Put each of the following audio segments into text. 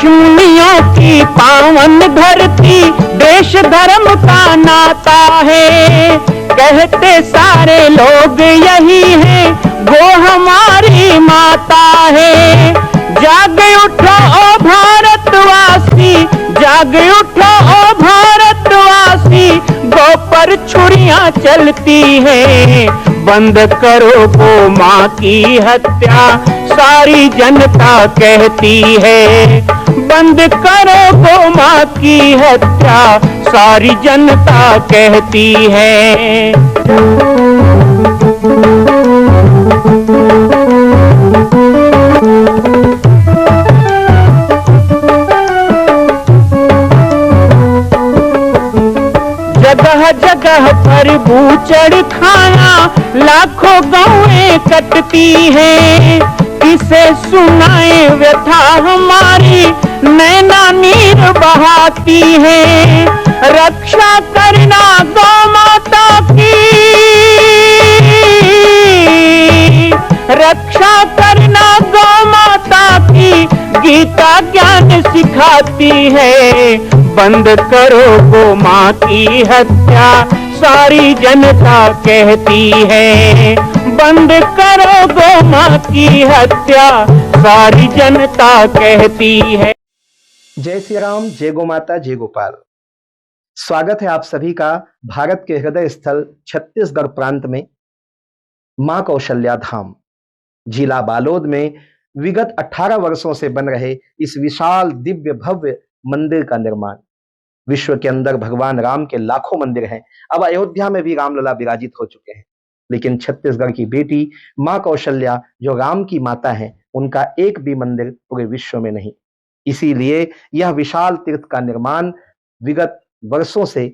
ऋषिमुनियों की पावन धरती, देश धर्म का नाता है। कहते सारे लोग यही है, वो हमारी माता है। जाग उठो ओ भारतवासी, जाग उठो ओ भारतवासी, गौ पर छुरियां चलती है। बंद करो गौ माँ की हत्या, सारी जनता कहती है। बंद करो गौ माँ की हत्या, सारी जनता कहती है। जगह जगह पर बूचड़ खाना, लाखों गौएं कटती हैं। किसे सुनाए व्यथा हमारी, नैना नीर बहाती है। रक्षा करना गौ माता की, रक्षा करना गौ माता की, गीता ज्ञान सिखाती है। बंद करो गौ माँ की हत्या, सारी जनता कहती है। बंद करो गौ माँ की हत्या, सारी जनता कहती है। जय श्री राम, जय गौ माता, जय गोपाल। स्वागत है आप सभी का भारत के हृदय स्थल छत्तीसगढ़ प्रांत में मां कौशल्या धाम जिला बालोद में विगत 18 वर्षों से बन रहे इस विशाल दिव्य भव्य मंदिर का निर्माण। विश्व के अंदर भगवान राम के लाखों मंदिर हैं। अब अयोध्या में भी रामलला विराजित हो चुके हैं, लेकिन छत्तीसगढ़ की बेटी मां कौशल्या जो राम की माता है, उनका एक भी मंदिर पूरे विश्व में नहीं। इसीलिए यह विशाल तीर्थ का निर्माण विगत वर्षों से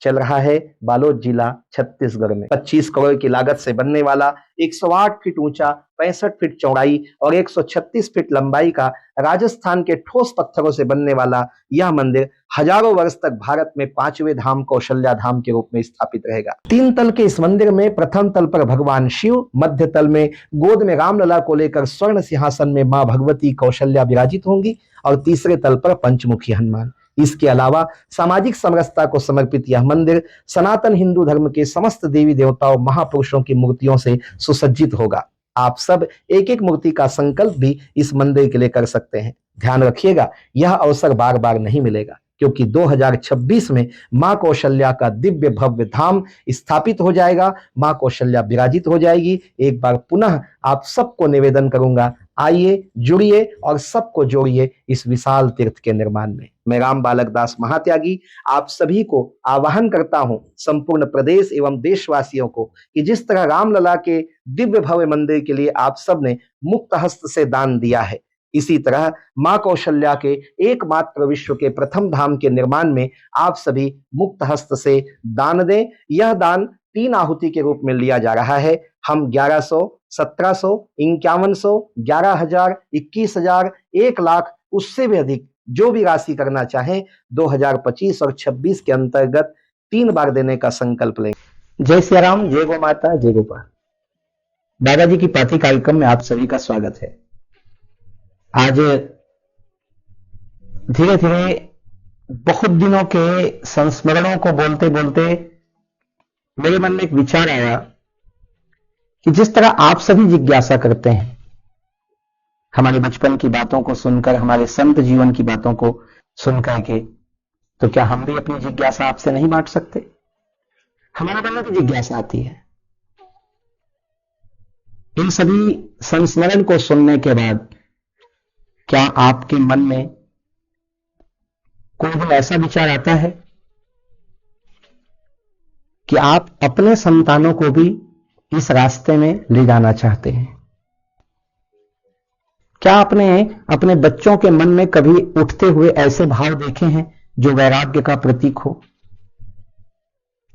चल रहा है बालोद जिला छत्तीसगढ़ में। 25 करोड़ की लागत से बनने वाला 108 फीट ऊंचा, 65 फीट चौड़ाई और 136 फीट लंबाई का राजस्थान के ठोस पत्थरों से बनने वाला यह मंदिर हजारों वर्ष तक भारत में 5वें धाम कौशल्या धाम के रूप में स्थापित रहेगा। 3 तल के इस मंदिर में प्रथम तल पर भगवान शिव, मध्य तल में गोद में रामलला को लेकर स्वर्ण सिंहासन में मां भगवती कौशल्या विराजित होंगी और तीसरे तल पर पंचमुखी हनुमान। इसके अलावा सामाजिक समरसता को समर्पित यह मंदिर सनातन हिंदू धर्म के समस्त देवी देवताओं महापुरुषों की मूर्तियों से सुसज्जित होगा। आप सब एक एक मूर्ति का संकल्प भी इस मंदिर के लिए कर सकते हैं। ध्यान रखिएगा, यह अवसर बार बार नहीं मिलेगा, क्योंकि 2026 में मां कौशल्या का दिव्य भव्य धाम स्थापित हो जाएगा। मां कौशल्या विराजित हो जाएगी। एक बार पुनः आप सबको निवेदन करूंगा, आइए, जुड़िए और सबको जोड़िए इस विशाल तीर्थ के निर्माण में। मैं राम बालक दास महात्यागी आप सभी को आह्वान करता हूं, संपूर्ण प्रदेश एवं देशवासियों को, कि जिस तरह रामलला के दिव्य भव्य मंदिर के लिए आप सब ने मुक्त हस्त से दान दिया है, इसी तरह मां कौशल्या के एकमात्र विश्व के प्रथम धाम के निर्माण में आप सभी मुक्त हस्त से दान दें। यह दान 3 आहुति के रूप में लिया जा रहा है। हम 1100, 1700, 5100, 11,000, 21,000, 1 लाख, उससे भी अधिक जो भी राशि करना चाहें 2025 और 26 के अंतर्गत 3 बार देने का संकल्प लें। जय श्री राम, जय गौ माता, जय गोपाल। दादाजी की पार्टी कार्यक्रम में आप सभी का स्वागत है। आज धीरे धीरे बहुत दिनों के संस्मरणों को बोलते बोलते मेरे मन में एक विचार आया कि जिस तरह आप सभी जिज्ञासा करते हैं हमारे बचपन की बातों को सुनकर, हमारे संत जीवन की बातों को सुनकर के, तो क्या हम भी अपनी जिज्ञासा आपसे नहीं बांट सकते? हमारे मन में तो जिज्ञासा आती है। इन सभी संस्मरण को सुनने के बाद क्या आपके मन में कोई भी ऐसा विचार आता है कि आप अपने संतानों को भी इस रास्ते में ले जाना चाहते हैं? क्या आपने अपने बच्चों के मन में कभी उठते हुए ऐसे भाव देखे हैं जो वैराग्य का प्रतीक हो?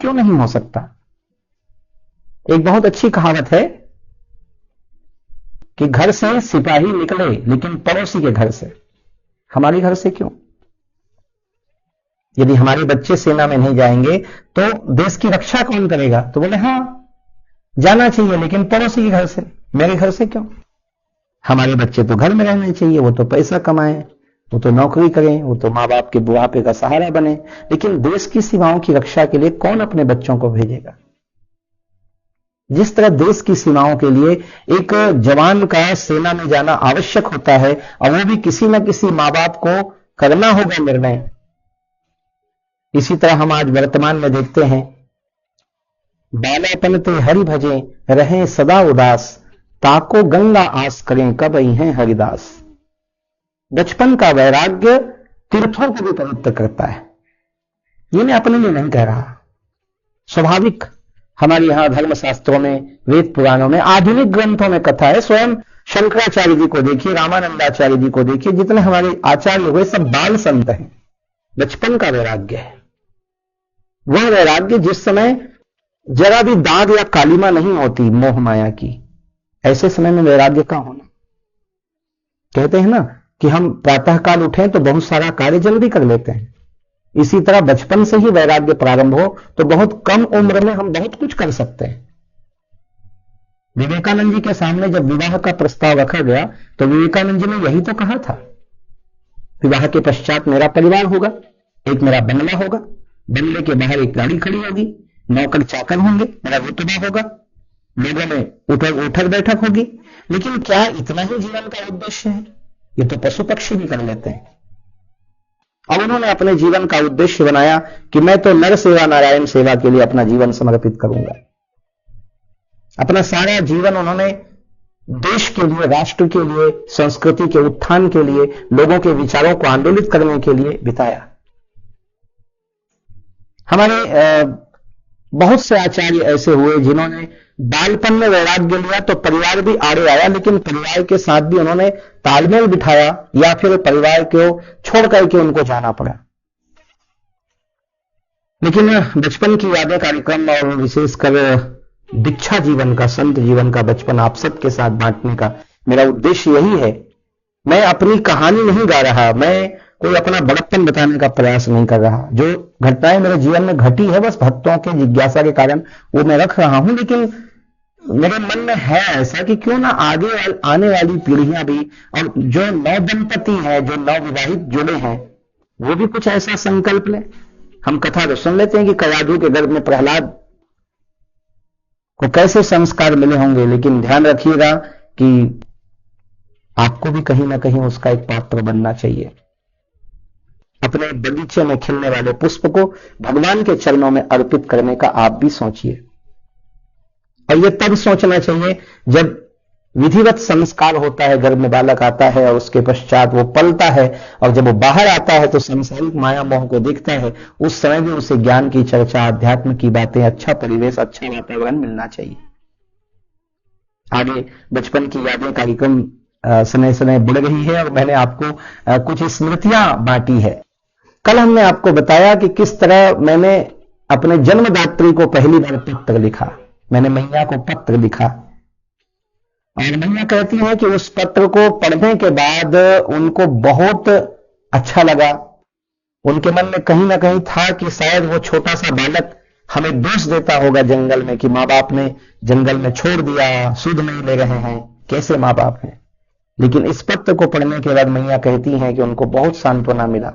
क्यों नहीं हो सकता? एक बहुत अच्छी कहावत है कि घर से सिपाही निकले लेकिन पड़ोसी के घर से। हमारे घर से क्यों? यदि हमारे बच्चे सेना में नहीं जाएंगे तो देश की रक्षा कौन करेगा? तो बोले हां जाना चाहिए, लेकिन पड़ोसी के घर से, मेरे घर से क्यों? हमारे बच्चे तो घर में रहने चाहिए, वो तो पैसा कमाएं, वो तो नौकरी करें, वो तो माँ बाप के बुढ़ापे का सहारा बने, लेकिन देश की सीमाओं की रक्षा के लिए कौन अपने बच्चों को भेजेगा? जिस तरह देश की सीमाओं के लिए एक जवान का सेना में जाना आवश्यक होता है, और वो भी किसी न किसी माँ बाप को करना होगा निर्णय, इसी तरह हम आज वर्तमान में देखते हैं, बालापन ते हरि भजे रहें सदा उदास, ताको गंगा आस करें कब आई हैं हरिदास। बचपन का वैराग्य तीर्थों को भी पवित्र करता है। ये मैं अपने लिए नहीं कह रहा, स्वाभाविक हमारे यहां धर्मशास्त्रों में, वेद पुराणों में, आधुनिक ग्रंथों में कथा है। स्वयं शंकराचार्य जी को देखिए, रामानंदाचार्य जी को देखिए, जितने हमारे आचार्य हुए सब बाल संत हैं। बचपन का वैराग्य है वह वैराग्य जिस समय जरा भी दाग या कालिमा नहीं होती मोह माया की, ऐसे समय में वैराग्य का होना। कहते हैं ना कि हम प्रातःकाल उठें तो बहुत सारा कार्य जल्दी कर लेते हैं, इसी तरह बचपन से ही वैराग्य प्रारंभ हो तो बहुत कम उम्र में हम बहुत कुछ कर सकते हैं। विवेकानंद जी के सामने जब विवाह का प्रस्ताव रखा गया तो विवेकानंद जी ने यही तो कहा था, विवाह के पश्चात मेरा परिवार होगा, एक मेरा बंगला होगा, बंगले के बाहर एक गाड़ी खड़ी होगी, नौकर चाकर होंगे, मेरा रुतबा होगा, लोगों में उठक बैठक होगी। लेकिन क्या इतना ही जीवन का उद्देश्य है? ये तो पशु पक्षी भी कर लेते हैं। और उन्होंने अपने जीवन का उद्देश्य बनाया कि मैं तो नर सेवा नारायण सेवा के लिए अपना जीवन समर्पित करूंगा। अपना सारा जीवन उन्होंने देश के लिए, राष्ट्र के लिए, संस्कृति के उत्थान के लिए, लोगों के विचारों को आंदोलित करने के लिए बिताया। हमारे बहुत से आचार्य ऐसे हुए जिन्होंने बालपन में वैराग्य लिया तो परिवार भी आड़े आया, लेकिन परिवार के साथ भी उन्होंने तालमेल बिठाया, या फिर परिवार को छोड़ करके उनको जाना पड़ा। लेकिन बचपन की यादें कार्यक्रम और विशेषकर दीक्षा जीवन का, संत जीवन का बचपन आप सबके साथ बांटने का मेरा उद्देश्य यही है। मैं अपनी कहानी नहीं गा रहा, मैं कोई अपना बड़प्पन बताने का प्रयास नहीं कर रहा। जो घटनाएं मेरे जीवन में घटी है बस भक्तों के जिज्ञासा के कारण वो मैं रख रहा हूं, लेकिन मेरे मन में है ऐसा कि क्यों ना आगे आने वाली पीढ़ियां भी, और जो नव दंपति हैं, जो नव विवाहित जुड़े हैं, वो भी कुछ ऐसा संकल्प लें। हम कथा तो सुन लेते हैं कि कयाधु के गर्भ में प्रहलाद को कैसे संस्कार मिले होंगे, लेकिन ध्यान रखिएगा कि आपको भी कहीं ना कहीं उसका एक पात्र बनना चाहिए। अपने बगीचे में खिलने वाले पुष्प को भगवान के चरणों में अर्पित करने का आप भी सोचिए। और यह तब सोचना चाहिए जब विधिवत संस्कार होता है, गर्भ में बालक आता है और उसके पश्चात वो पलता है, और जब वो बाहर आता है तो संसारिक माया मोह को देखता है, उस समय भी उसे ज्ञान की चर्चा, अध्यात्म की बातें, अच्छा परिवेश, अच्छा वातावरण मिलना चाहिए। आगे बचपन की यादें कार्यक्रम समय समय बढ़ रही है और मैंने आपको कुछ स्मृतियां बांटी है। कल हमने आपको बताया कि किस तरह मैंने अपने जन्मदात्री को पहली बार पत्र लिखा। मैंने मैया को पत्र लिखा और मैया कहती है कि उस पत्र को पढ़ने के बाद उनको बहुत अच्छा लगा। उनके मन में कहीं ना कहीं था कि शायद वो छोटा सा बालक हमें दोष देता होगा जंगल में, कि माँ बाप ने जंगल में छोड़ दिया, सुध नहीं ले रहे हैं, कैसे माँ बाप हैं। लेकिन इस पत्र को पढ़ने के बाद मैया कहती हैं कि उनको बहुत सांत्वना मिला,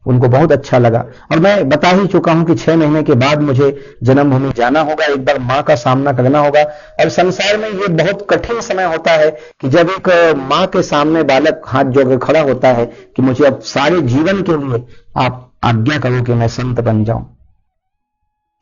उनको बहुत अच्छा लगा। और मैं बता ही चुका हूं कि 6 महीने के बाद मुझे जन्मभूमि जाना होगा, एक बार मां का सामना करना होगा। और संसार में ये बहुत कठिन समय होता है कि जब एक मां के सामने बालक हाथ जोड़कर खड़ा होता है कि मुझे अब सारे जीवन के लिए आप आज्ञा करो कि मैं संत बन जाऊं।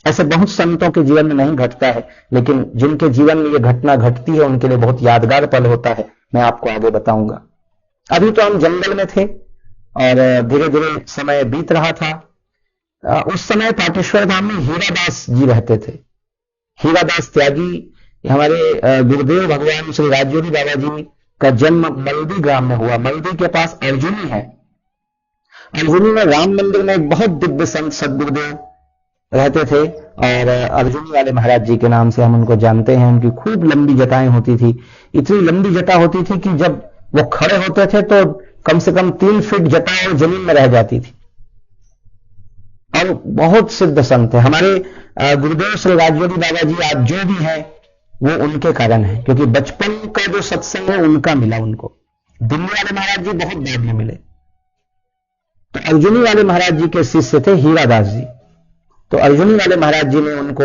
ऐसे बहुत संतों के जीवन में नहीं घटता है, लेकिन जिनके जीवन में ये घटना घटती है उनके लिए बहुत यादगार पल होता है। मैं आपको आगे बताऊंगा। अभी तो हम जंगल में थे और धीरे धीरे समय बीत रहा था। उस समय पाटेश्वर धाम में हीरादास जी रहते थे। हीरादास त्यागी हमारे गुरुदेव भगवान श्री राजयोगी बाबा जी का जन्म मल्दी ग्राम में हुआ। मल्दी के पास अर्जुनी है। अर्जुनी में राम मंदिर में एक बहुत दिव्य संत सदगुरुदेव रहते थे और अर्जुनी वाले महाराज जी के नाम से हम उनको जानते हैं। उनकी खूब लंबी जटाएं होती थी, इतनी लंबी जटा होती थी कि जब वो खड़े होते थे तो कम से कम 3 फीट जटा और जमीन में रह जाती थी। और बहुत सिद्ध संत है हमारे गुरुदेव श्री राजयोगी बाबा जी। आज जो भी है वो उनके कारण है, क्योंकि बचपन का जो सत्संग है उनका मिला उनको। दिल्ली वाले महाराज जी बहुत बाद में मिले। तो अर्जुनी वाले महाराज जी के शिष्य थे हीरादास जी। तो अर्जुनी वाले महाराज जी ने उनको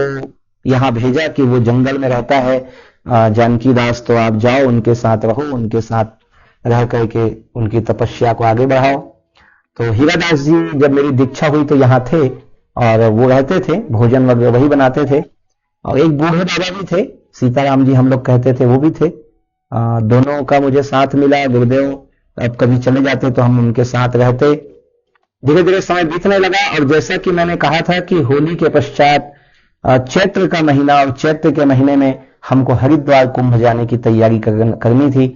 यहां भेजा कि वो जंगल में रहता है जानकी दास, तो आप जाओ उनके साथ रहो, उनके साथ रह करके उनकी तपस्या को आगे बढ़ाओ। तो हीरादास जी जब मेरी दीक्षा हुई तो यहाँ थे और वो रहते थे, भोजन वगैरह वही बनाते थे। और एक बूढ़े बाबा भी थे, सीताराम जी हम लोग कहते थे, वो भी थे। दोनों का मुझे साथ मिला। गुरुदेव अब कभी चले जाते तो हम उनके साथ रहते। धीरे धीरे समय बीतने लगा और जैसा कि मैंने कहा था कि होली के पश्चात चैत्र का महीना, और चैत्र के महीने में हमको हरिद्वार कुंभ जाने की तैयारी करनी थी।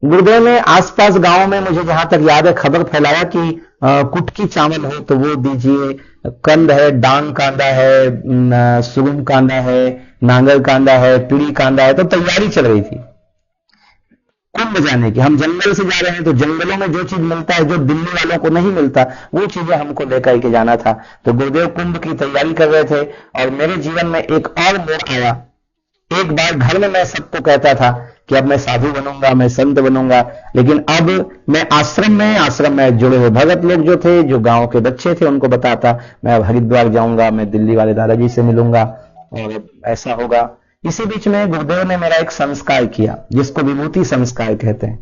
गुरुदेव ने आसपास गांव में, मुझे जहां तक याद है, खबर फैलाया कि कुटकी चावल हो तो वो दीजिए, कंद है, डांग कांदा है, सुगम कांदा है, नांगर कांदा है, पीड़ी कांदा है। तो तैयारी चल रही थी कुंभ जाने की। हम जंगल से जा रहे हैं तो जंगलों में जो चीज मिलता है, जो दिल्ली वालों को नहीं मिलता, वो चीजें हमको लेकर के जाना था। तो गुरुदेव कुंभ की तैयारी कर रहे थे और मेरे जीवन में एक और मोड़ आया। एक बार घर में मैं सबको कहता था कि अब मैं साधु बनूंगा, मैं संत बनूंगा, लेकिन अब मैं आश्रम में जुड़े हुए भगत लोग जो थे, जो गांव के बच्चे थे, उनको बताता मैं अब हरिद्वार जाऊंगा, मैं दिल्ली वाले दादाजी से मिलूंगा और ऐसा होगा। इसी बीच में गुरुदेव ने मेरा एक संस्कार किया, जिसको विभूति संस्कार कहते हैं।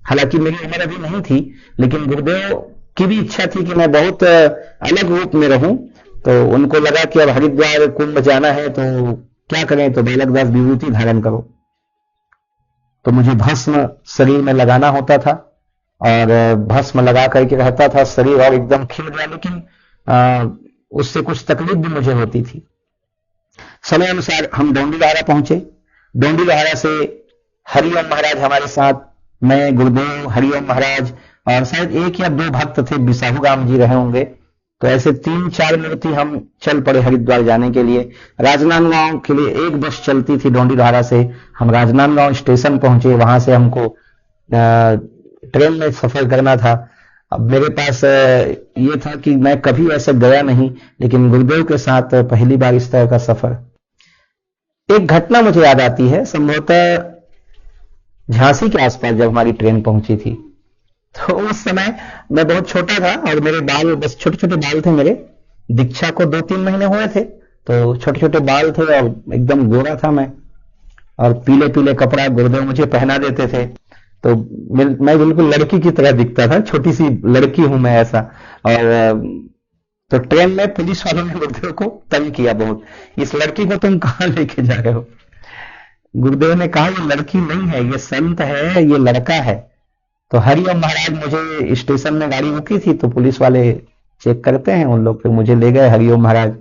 हालांकि मेरी उम्र अभी नहीं थी, लेकिन गुरुदेव की भी इच्छा थी कि मैं बहुत अलग रूप में रहूं। तो उनको लगा कि अब हरिद्वार कुंभ जाना है तो क्या करें, तो बालक दास विभूति धारण करो। तो मुझे भस्म शरीर में लगाना होता था और भस्म लगा करके रहता था, शरीर और एकदम खिल गया, लेकिन उससे कुछ तकलीफ भी मुझे होती थी। समय अनुसार हम डोंडी लोहारा पहुंचे। डोंडी लोहारा से हरिओम महाराज हमारे साथ, मैं, गुरुदेव, हरिओम महाराज और शायद एक या दो भक्त थे, बिसाहू राम जी रहे होंगे। तो ऐसे 3-4 मूर्ति हम चल पड़े हरिद्वार जाने के लिए। राजनांदगांव के लिए एक बस चलती थी डोंडी लोहारा से। हम राजनांदगांव स्टेशन पहुंचे, वहां से हमको ट्रेन में सफर करना था। अब मेरे पास ये था कि मैं कभी ऐसा गया नहीं, लेकिन गुरुदेव के साथ पहली बार इस तरह का सफर। एक घटना मुझे याद आती है, संभवतः झांसी के आसपास जब हमारी ट्रेन पहुंची थी, तो उस समय मैं बहुत छोटा था और मेरे बाल बस छोटे छोटे बाल थे मेरे। दीक्षा को 2-3 महीने हुए थे, तो छोटे छोटे बाल थे और एकदम गोरा था मैं, और पीले पीले कपड़ा गुरुदेव मुझे पहना देते थे। तो मैं बिल्कुल लड़की की तरह दिखता था, छोटी सी लड़की हूं मैं ऐसा। और तो ट्रेन में पुलिस वालों ने गुरुदेव को तंग किया बहुत, इस लड़की को तुम कहां लेके जा रहे हो। गुरुदेव ने कहा ये लड़की नहीं है, ये संत है, ये लड़का है। तो हरिओम महाराज, मुझे स्टेशन में गाड़ी रुकी थी तो पुलिस वाले चेक करते हैं उन लोग, फिर मुझे ले गए हरिओम महाराज,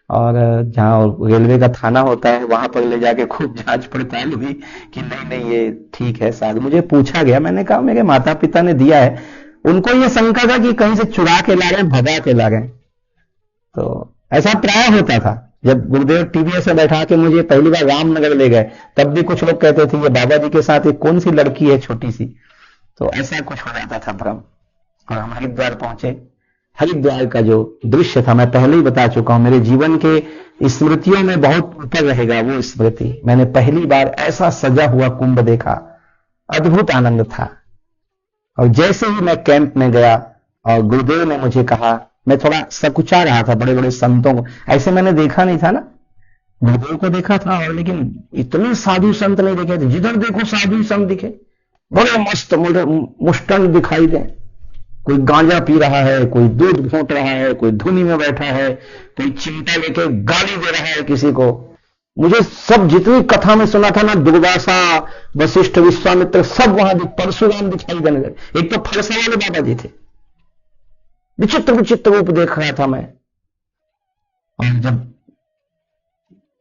और जहां रेलवे का थाना होता है वहां पर ले जाके खूब जांच पड़ताल हुई कि नहीं ये ठीक है साधु। मुझे पूछा गया, मैंने कहा मेरे माता पिता ने दिया है। उनको ये शंका था कि कहीं से चुरा के ला गए, भगा के ला गए। तो ऐसा प्राय होता था। जब गुरुदेव टीवीएस में बैठा के मुझे पहली बार रामनगर ले गए, तब भी कुछ लोग कहते थे ये बाबा जी के साथ एक कौन सी लड़की है छोटी सी। तो ऐसा कुछ हो जाता था भ्रम। और हम हरिद्वार पहुंचे। हरिद्वार का जो दृश्य था मैं पहले ही बता चुका हूं, मेरे जीवन के स्मृतियों में बहुत ऊपर रहेगा वो स्मृति। मैंने पहली बार ऐसा सजा हुआ कुंभ देखा, अद्भुत आनंद था। और जैसे ही मैं कैंप में गया और गुरुदेव ने मुझे कहा, मैं थोड़ा सकुचा रहा था, बड़े बड़े संतों को ऐसे मैंने देखा नहीं था ना। गुरुदेव को देखा था और लेकिन इतने साधु संत नहीं देखे थे। जिधर देखो साधु संत दिखे, बड़े मस्त मुष्टंड दिखाई दे। कोई गांजा पी रहा है, कोई दूध घोंट रहा है, कोई धुनी में बैठा है, कोई चिमटा लेके गाली दे रहा है किसी को। मुझे सब जितनी कथा में सुना था ना, दुर्वासा, वशिष्ठ, विश्वामित्र, सब वहां परशुराम दिखाई देने लगे। एक तो फरसा वाले बाबा जी थे, विचित्र विचित्र रूप देख रहा था मैं। और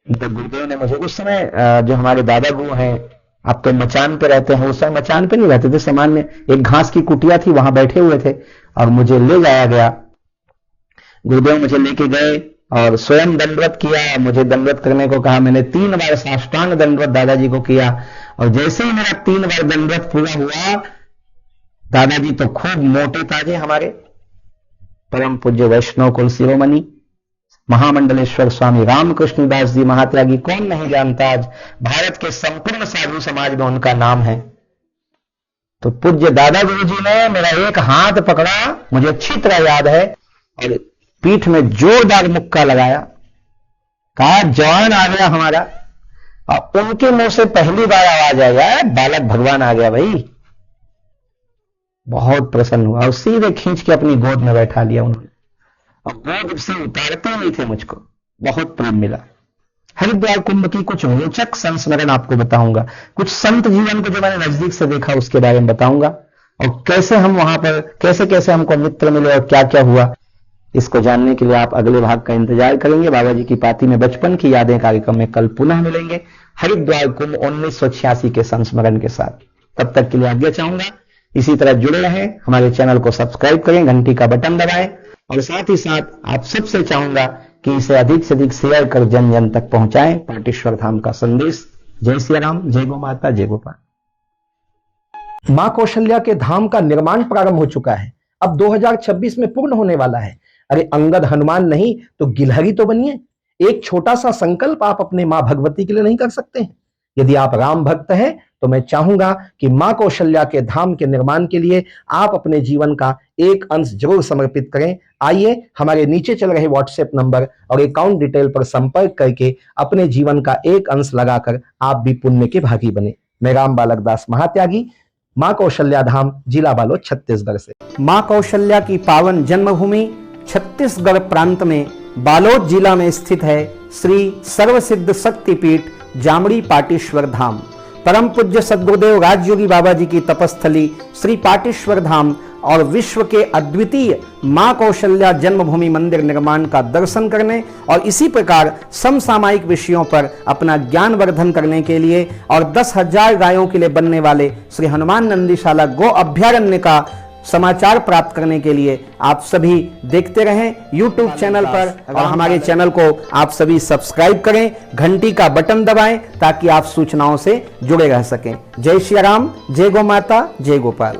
जब गुरुदेव ने मुझे, उस समय जो हमारे दादा गुरु हैं, आप तो मचान पे रहते हैं, उस समय मचान पे नहीं रहते थे, सामान्य एक घास की कुटिया थी, वहां बैठे हुए थे और मुझे ले जाया गया। गुरुदेव मुझे लेके गए और स्वयं दंडवत किया। मुझे दंडवत करने को कहा। मैंने 3 बार साष्टांग दंडवत दादाजी को किया। और जैसे ही मेरा 3 बार दंडवत पूरा हुआ, दादाजी तो खूब मोटे ताजे, हमारे परम पूज्य वैष्णव कुल शिरोमणि महामंडलेश्वर स्वामी रामकृष्ण दास जी महात्यागी, कौन नहीं जानता, आज भारत के संपूर्ण साधु समाज में उनका नाम है। तो पूज्य दादा गुरु जी ने मेरा एक हाथ पकड़ा, मुझे अच्छी तरह याद है, और पीठ में जोरदार मुक्का लगाया, कहा जवान आ गया हमारा। और उनके मुंह से पहली बार आवाज आई, यार बालक भगवान आ गया भाई। बहुत प्रसन्न हुआ और सीधे खींच के अपनी गोद में बैठा लिया उन्होंने, और गोद से उतारते नहीं थे मुझको। बहुत प्रेम मिला। हरिद्वार कुंभ की कुछ रोचक संस्मरण आपको बताऊंगा, कुछ संत जीवन को जो मैंने नजदीक से देखा उसके बारे में बताऊंगा, और कैसे हम वहां पर कैसे कैसे हमको मित्र मिले और क्या क्या हुआ। इसको जानने के लिए आप अगले भाग का इंतजार करेंगे। बाबा जी की पाती में बचपन की यादें कार्यक्रम में कल पुनः मिलेंगे हरिद्वार कुंभ 1986 के संस्मरण के साथ। तब तक के लिए आज्ञा चाहूंगा, इसी तरह जुड़े रहें, हमारे चैनल को सब्सक्राइब करें, घंटी का बटन दबाएं, और साथ ही साथ आप सबसे चाहूंगा कि इसे अधिक से अधिक शेयर कर जन जन तक पहुंचाएं पाटेश्वर धाम का संदेश। जय सिया राम, जय गौ माता, जय गोपाल। मां कौशल्या के धाम का निर्माण प्रारंभ हो चुका है, अब 2026 में पूर्ण होने वाला है। अरे अंगद हनुमान नहीं तो गिलहरी तो बनिए। एक छोटा सा संकल्प आप अपने मां भगवती के लिए नहीं कर सकते हैं? यदि आप राम भक्त हैं तो मैं चाहूंगा कि मां कौशल्या के धाम के निर्माण के लिए आप अपने जीवन का एक अंश जरूर समर्पित करें। आइए हमारे नीचे चल रहे व्हाट्सएप नंबर और अकाउंट डिटेल पर संपर्क करके अपने जीवन का एक अंश लगाकर आप भी पुण्य के भागी बने। मैं राम बालक दास महात्यागी, मां कौशल्या धाम, जिला बालोद, छत्तीसगढ़ से। मां कौशल्या की पावन जन्मभूमि छत्तीसगढ़ प्रांत में बालोद जिला में स्थित है श्री सर्वसिद्ध शक्तिपीठ जामड़ी पाटेश्वर धाम। परम पूज्य सद्गुरुदेव राजयोगी बाबा जी की तपस्थली श्री पाटेश्वर धाम और विश्व के अद्वितीय मां कौशल्या जन्मभूमि मंदिर निर्माण का दर्शन करने और इसी प्रकार समसामयिक विषयों पर अपना ज्ञान वर्धन करने के लिए और 10,000 गायों के लिए बनने वाले श्री हनुमान नंदीशाला गो अभ्यारण्य का समाचार प्राप्त करने के लिए आप सभी देखते रहें YouTube चैनल पर, और हमारे चैनल को आप सभी सब्सक्राइब करें, घंटी का बटन दबाएं ताकि आप सूचनाओं से जुड़े रह सकें। जय श्री राम, जय गौ माता, जय गोपाल।